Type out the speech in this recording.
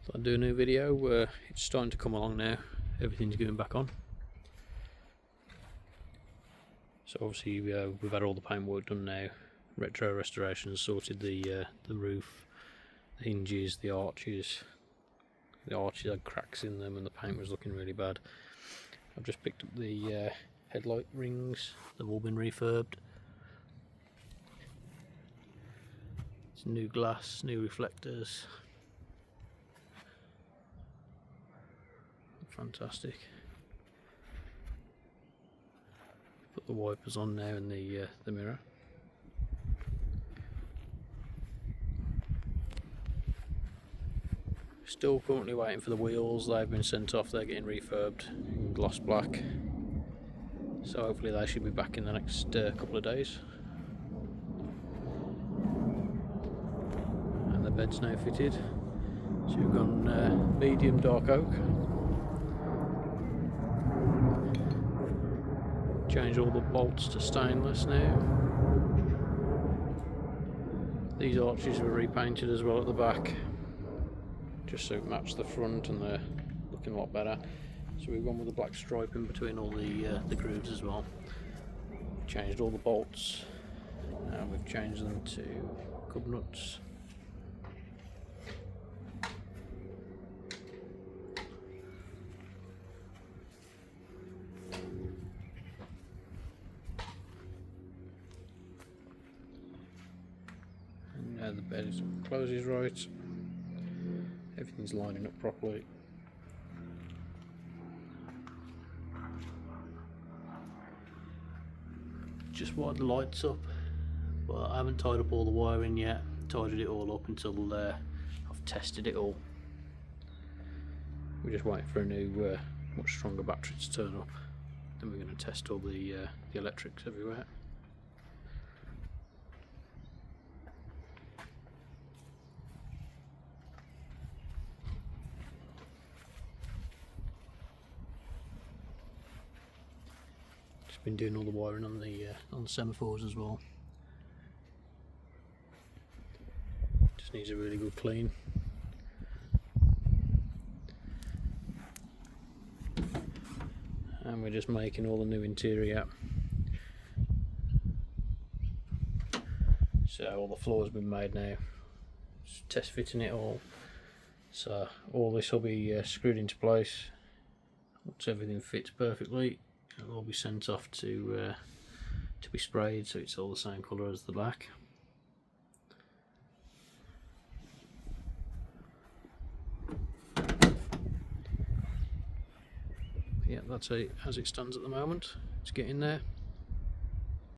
So I'll do a new video. It's starting to come along now. Everything's going back on. So obviously we've had all the paintwork done now. Retro restoration, sorted the roof, the hinges, the arches. The arches had cracks in them and the paint was looking really bad. I've just picked up the headlight rings. They've all been refurbed. It's new glass, new reflectors. Fantastic. Put the wipers on now in the mirror. Still currently waiting for the wheels. They've been sent off. They're getting refurbed in gloss black. So hopefully they should be back in the next couple of days. And the bed's now fitted. So we've gone medium dark oak. Change all the bolts to stainless now. These arches were repainted as well at the back, just so it matched the front, and they're looking a lot better. So we've gone with the black stripe in between all the grooves as well. Changed all the bolts, and we've changed them to cub nuts. And now the bed closes right. Everything's lining up properly. Just wired the lights up, but I haven't tied up all the wiring yet. Tidied it all up until I've tested it all. We're just waiting for a new, much stronger battery to turn up. Then we're going to test all the electrics everywhere. Been doing all the wiring on the semaphores as well. Just needs a really good clean. And we're just making all the new interior. So all the floors have been made now. Just test fitting it all. So all this will be screwed into place. Once everything fits perfectly, it'll all be sent off to be sprayed, so it's all the same colour as the back. Yeah, that's it as it stands at the moment. It's getting there.